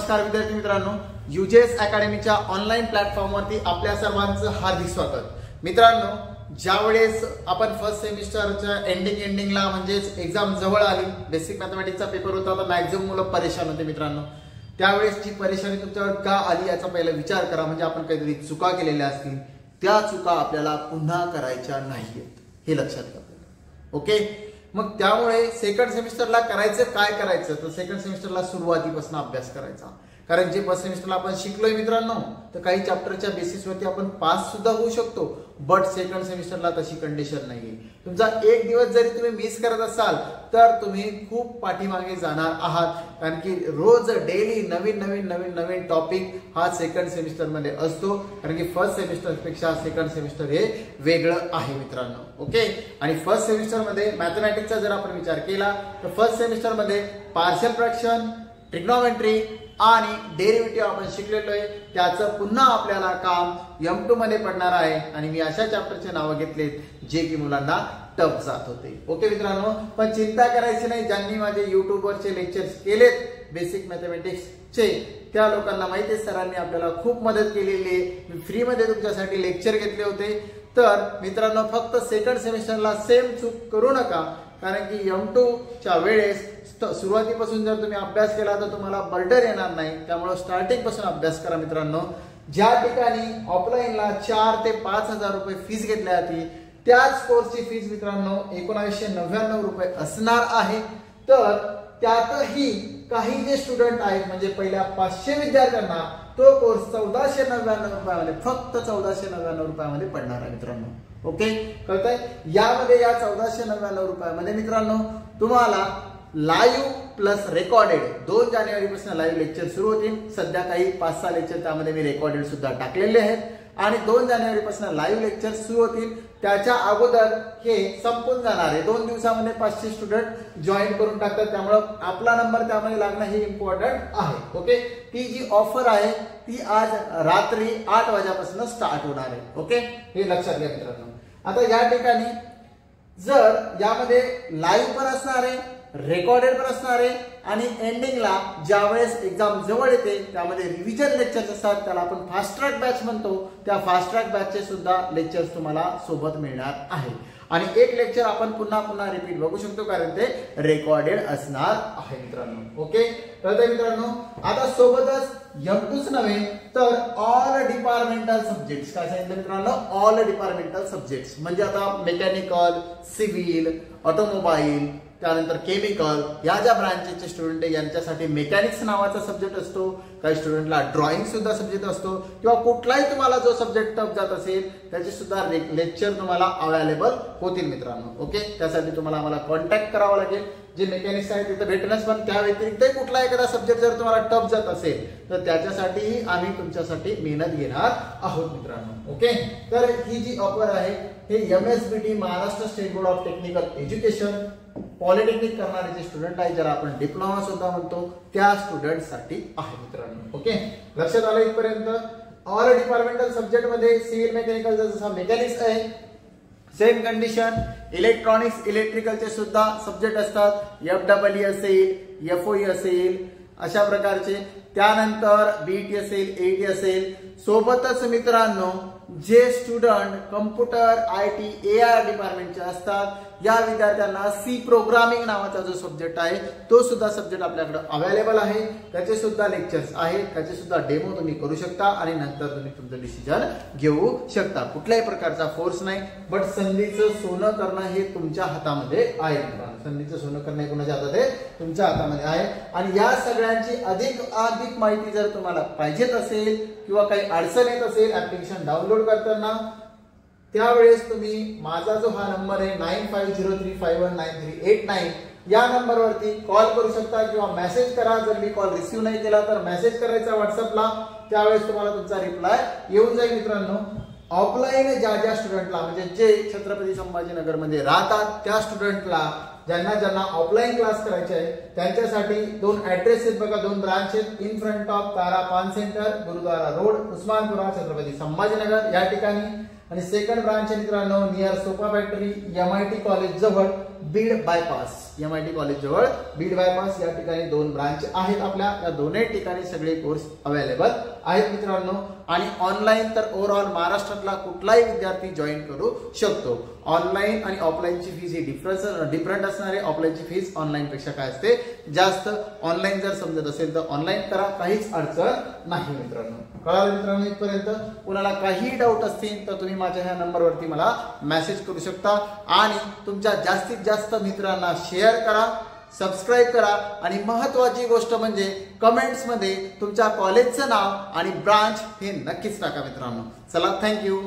नमस्कार विद्यार्थी मित्रांनो, यूजेस अकॅडमीच्या ऑनलाईन प्लॅटफॉर्मवरती आपल्या सर्वांचं हार्दिक स्वागत। मित्रांनो, ज्यावेळेस आपण फर्स्ट सेमिस्टरच्या एंडिंगला म्हणजेच एक्झाम जवळ आली, बेसिक मॅथमॅटिक्सचा पेपर होता, तर मॅक्झिमम मुलं परेशान होते मित्रांनो। त्यावेळेस जी परेशानी तुमच्यावर का आली याचा पहिला विचार करा, म्हणजे आपण काहीतरी चुका केलेल्या असतील, त्या चुका आपल्याला पुन्हा करायच्या नाहीत हे लक्षात घ्या। ओके, मग त्यामुळे सेकंड सेमिस्टरला करायचं काय करायचं, तर सेकंड सेमिस्टरला सुरुवातीपासून अभ्यास करायचा। कारण जे फर्स्ट सेमिस्टरला आपण शिकलोय मित्रांनो, तर काही चॅप्टरच्या बेसिसवरती आपण पास सुद्धा होऊ शकतो, बट सेकंड सेमिस्टरला तशी कंडिशन नाहीये। तुमचा एक दिवस जरी तुम्ही मिस करत असाल तर तुम्ही खूप पाठीमागे जाणार आहात, कारण की रोज डेली नवीन टॉपिक हा सेकंड सेमिस्टर मध्ये असतो, कारण की फर्स्ट सेमिस्टर पेक्षा सेकंड सेमिस्टर हे वेगळं आहे मित्रांनो। ओके, आणि फर्स्ट सेमिस्टर मध्ये मॅथमॅटिक्सचा जर आपण विचार केला तर फर्स्ट सेमिस्टर मध्ये पार्शियल फ्रॅक्शन, ट्रिग्नोमेट्री आणि डेरिव्हेटिव्ह आपण शिकलेलो आहे, त्याचं पुन्हा आपल्याला काम M2 मध्ये पडणार आहे। आणि मी अशा चॅप्टरचे नाव घेतलेत जे की मुलांना टफ जात होते। ओके मित्रांनो, पण चिंता करायची नाही, ज्यांनी माझे YouTube वरचे लेक्चर्स केलेत बेसिक मॅथमॅटिक्सचे त्या लोकांना माहिती आहे, सरांनी आपल्याला खूप मदत केलेली आहे। मी फ्री मध्ये तुमच्यासाठी लेक्चर घेतले होते। तर मित्रांनो, फक्त सेकंड सेमिस्टरला सेम चूक करू नका, कारण की M2 च्या वेळेस सुरुवातीपासून जर तुम्ही अभ्यास केला तर तुम्हाला बर्डन येणार नाही, त्यामुळे स्टार्टिंग पासून अभ्यास करा मित्रांनो। ज्या ठिकाणी ऑफलाईनला 4 ते 5 हजार रुपये फीस घेतल्या जाते, त्याच कोर्सची फीस मित्रांनो 1999 रुपये असणार आहे। तर त्यातही काही जे स्टुडंट आहेत, म्हणजे पहिल्या 500 विद्यार्थ्यांना तो कोर्स 1499 रुपयामध्ये, फक्त 1499 रुपयामध्ये पडणार आहे मित्रांनो। ओके, कळतंय? यामध्ये या 1499 रुपयामध्ये मित्रांनो तुम्हाला लाईव्ह प्लस रेकॉर्डेड 2 जानेवारीपासून लाईव्ह लेक्चर सुरू होतील। सध्या काही 5-6 लेक्चर त्यामध्ये मी रेकॉर्डेड सुद्धा टाकलेले आहेत, आणि 2 जानेवारीपासून लाईव्ह लेक्चर सुरू होतील। त्याच्या अगोदर हे संपून जाणार आहे, 2 दिवसामध्ये 500 स्टुडंट जॉईन करून टाकतात, त्यामुळे आपला नंबर त्यामध्ये लागणं हे इम्पॉर्टंट आहे। ओके, ती जी ऑफर आहे ती आज रात्री 8 वाजेपासून स्टार्ट होणार आहे। ओके, हे लक्षात घ्या मित्रांनो। आता या ठिकाणी जर यामध्ये लाईव्ह पण असणार आहे, रेकॉर्डेड पण असणार आहे, आणि एंडिंगला ज्यावेळेस एक्झाम जवळ येते त्यामध्ये रिव्हिजन लेक्चर्स असतात, त्याला आपण फास्ट ट्रॅक बॅच म्हणतो। त्या फास्ट ट्रॅक बॅचचे सुद्धा लेक्चर्स तुम्हाला सोबत मिळणार आहे, आणि एक लेक्चर आपण पुन्हा रिपीट बघू शकतो, कारण ते रेकॉर्डेड असणार आहे मित्रांनो। ओके, तर मित्रांनो, आता सोबतच M2च नव्हे तर ऑल डिपार्टमेंटल सब्जेक्ट्स, काय सांगितलं मित्रांनो, ऑल डिपार्टमेंटल सब्जेक्ट्स, म्हणजे आता मेकॅनिकल, सिव्हिल, ऑटोमोबाईल, त्यानंतर केमिकल, या ज्या ब्रांचेसचे स्टुडंट आहे यांच्यासाठी मेकॅनिक्स नावाचा सब्जेक्ट असतो, काही स्टुडंटला ड्रॉइंग सुद्धा सब्जेक्ट असतो, किंवा कुठलाही तुम्हाला जो सब्जेक्ट टफ जात असेल त्याचे सुद्धा लेक्चर तुम्हाला अवेलेबल होतील मित्रांनो। ओके, त्यासाठी तुम्हाला आम्हाला कॉन्टॅक्ट करावा लागेल। जे मेकॅनिक्स आहे तिथे भेटणंच, पण त्या व्यतिरिक्त कुठला एखादा सब्जेक्ट जर तुम्हाला टफ जात असेल तर त्याच्यासाठीही आम्ही तुमच्यासाठी मेहनत घेणार आहोत मित्रांनो। ओके, तर ही जी ऑफर आहे हे MSBT Maharashtra state board of technical education polytechnic करणारे जे स्टुडंट आहे, ज्याला आपण डिप्लोमा सुद्धा म्हणतो, त्या स्टुडंट साठी आहे मित्रांनो। ओके, लक्षात आलं इथपर्यंत? ऑल डिपार्टमेंटल सब्जेक्ट मध्ये सिव्हिल मेकॅनिकल जसा मेकॅनिक्स आहे, सेम कंडिशन इलेक्ट्रॉनिक्स इलेक्ट्रिकलचे सुद्धा सब्जेक्ट असतात, FEE असेल, FOE असेल, अशा प्रकारचे। त्यानंतर BET असेल, AET असेल। सोबतच मित्रांनो, जे स्टुडंट कम्प्युटर IT AR डिपार्टमेंटचे असतात, या विद्यार्थ्यांना C प्रोग्रामिंग नावाचा जो सब्जेक्ट आहे तो सुद्धा सब्जेक्ट आपल्याकडे अवेलेबल आहे, त्याचे सुद्धा लेक्चर्स आहेत, त्याचे सुद्धा डेमो तुम्ही करू शकता, आणि नंतर तुम्ही तुमचं डिसिजन घेऊ शकता। कुठल्याही प्रकारचा फोर्स नाही, बट संधीचं सोनं करणं हे तुमच्या हातामध्ये आहे मित्रांनो। संधीचं सोनं करणं हे कोणाच्या हातात आहे? तुमच्या हातामध्ये आहे। आणि या सगळ्यांची अधिक माहिती जर तुम्हाला पाहिजेत असेल, किंवा काही अडचण येत असेल ऍप्लिकेशन डाउनलोड करताना, त्यावेळेस तुम्ही माझा जो हा नंबर आहे 9503519389 या नंबरवरती कॉल करू शकता, किंवा मेसेज करा। जर मी कॉल रिसीव्ह नाही केला तर मेसेज करायचा व्हॉट्सअपला, त्यावेळेस तुम्हाला तुमचा रिप्लाय येऊन जाईल मित्रांनो। ऑफलाईन ज्या स्टुडंटला, म्हणजे जे छत्रपती संभाजीनगर मध्ये राहतात त्या स्टुडंटला, ज्यांना ऑफलाईन क्लास करायचे आहे, त्यांच्यासाठी 2 ऍड्रेस आहेत बघा, 2 ब्रांच आहेत, इन फ्रंट ऑफ तारा पान सेंटर, गुरुद्वारा रोड, उस्मानपुरा, छत्रपती संभाजीनगर या ठिकाणी। आणि सेकंड ब्रांच मित्रांनो नियर सोपा फॅक्टरी, MIT कॉलेज जवळ, बीड बायपास, MIT कॉलेज जवळ बीड बायपास या ठिकाणी 2 ब्रांच आहेत आपल्या. या दोन्ही ठिकाणी सगळे कोर्स अवेलेबल आहेत मित्रांनो. आणि ऑनलाईन तर ओव्हरऑल महाराष्ट्रातला कुठलाही विद्यार्थी जॉईन करू शकतो. ऑनलाईन आणि ऑफलाईनची फीज ही डिफरंट असणार आहे. ऑफलाईनची फीज ऑनलाईन पेक्षा काय असते जास्त. ऑनलाईन जर समजत असेल तर ऑनलाईन करा, काहीच अडचण नाही मित्रांनो. कळालं मित्रांनो इथपर्यंत? कुणाला काही डाऊट असतील तर तुम्ही माझ्या ह्या नंबरवरती मला मेसेज करू शकता. आणि तुमच्या जास्तीत जास्त मित्रांना शेअर करा, सबस्क्राईब करा. आणि महत्वाची गोष्ट म्हणजे कमेंट्स मध्ये तुमच्या कॉलेजचं नाव आणि ब्रांच हे नक्कीच टाका मित्रांनो. चला, थँक्यू.